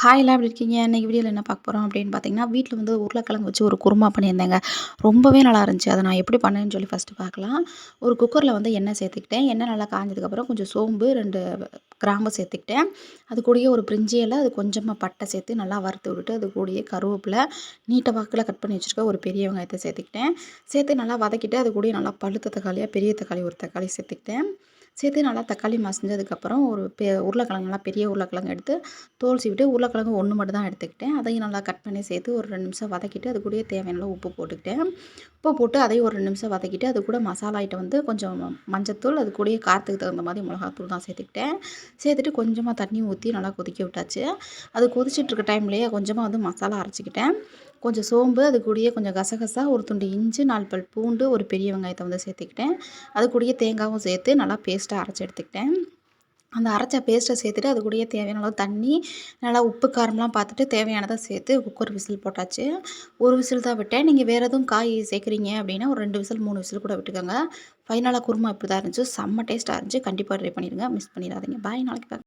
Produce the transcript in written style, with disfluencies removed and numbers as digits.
Hi எல்லாம் எப்படி இருக்கீங்க? இன்னைக்கு வீடியோல என்ன பார்க்க போறோம் அப்படின்னு பார்த்தீங்கன்னா, வீட்ல வந்து உருளைக்கிழங்கு வச்சு ஒரு குருமா பண்ணியிருந்தேங்க. ரொம்பவே நல்லா இருந்துச்சு. அத நான் எப்படி பண்ணேன்னு சொல்லி ஃபர்ஸ்ட்டு பார்க்கலாம். ஒரு குக்கர்ல வந்து எண்ணெய் சேர்த்துக்கிட்டேன். எண்ணெய் நல்லா காஞ்சதுக்கப்புறம் கொஞ்சம் சோம்பு, 2 கிராம்பு சேர்த்துக்கிட்டேன். அது கூடயே ஒரு பிரிஞ்சி இலை, அது கொஞ்சமா பட்டை சேர்த்து நல்லா வறுத்து விட்டுட்டு, அது கூடயே கருவேப்பிலை, நீட்ட வாக்குல கட் பண்ணி வச்சிருக்க ஒரு பெரிய வெங்காயத்த சேர்த்துக்கிட்டேன். சேர்த்து நல்லா வதக்கிட்டு, அது கூடயே நல்லா பழுத்த தக்காளியா, பெரிய தக்காளி ஒரு தக்காளி சேர்த்துக்கிட்டேன். சேர்த்து நல்லா தக்காளி மசிஞ்சதுக்கப்புறம் ஒரு உருளைக்கிழங்கு நல்லா பெரிய உருளைக்கிழங்கு எடுத்து தோல் சீவிட்டு உருளைக்கிழங்கு 1 மட்டும் தான் எடுத்துக்கிட்டேன். அதையும் நல்லா கட் பண்ணி சேர்த்து ஒரு 2 நிமிஷம் வதக்கிட்டு, அது கூடயே தேவையான அளவு உப்பு போட்டுக்கிட்டேன். உப்பு போட்டு அதையும் ஒரு 2 நிமிஷம் வதக்கிட்டு, அது கூட மசாலா ஐட்டம் வந்து கொஞ்சம் மஞ்சத்தூள், அது கூடயே காரத்துக்கு தகுந்த மாதிரி மிளகாத்தூள் தான் சேர்த்துக்கிட்டேன். சேர்த்துட்டு கொஞ்சமாக தண்ணி ஊற்றி நல்லா கொதிக்க விட்டாச்சு. அது கொதிச்சிட்ருக்க டைம்லேயே கொஞ்சமாக வந்து மசாலா அரைச்சிக்கிட்டேன். கொஞ்சம் சோம்பு, அது கூடயே கொஞ்சம் கசகசா, ஒரு துண்டு இஞ்சி, 4 பல் பூண்டு, ஒரு பெரிய வெங்காயத்த வந்து சேர்த்துக்கிட்டேன். அது கூடயே தேங்காவும் சேர்த்து நல்லா பேஸ்ட்டாக அரைச்சி எடுத்துக்கிட்டேன். அந்த அரைச்ச பேஸ்ட்டை சேர்த்துட்டு அது கூடயே தேவையான அளவு தண்ணி, நல்லா உப்பு காரம்லாம் பார்த்துட்டு தேவையானதை சேர்த்து குக்கர் விசில் போட்டாச்சு. ஒரு விசில் தான் விட்டேன். நீங்கள் வேறு எதுவும் காய் சேர்க்குறீங்க அப்படின்னா ஒரு 2 விசில் 3 விசில் கூட விட்டுக்கோங்க. ஃபைனலாக குருமா இப்படி தான் இருந்துச்சு. செம்ம டேஸ்ட்டாக இருந்துச்சு. கண்டிப்பாக ட்ரை பண்ணிடுங்க. மிஸ் பண்ணிடாதீங்க. பாய். நாளைக்கு பார்க்கலாம்.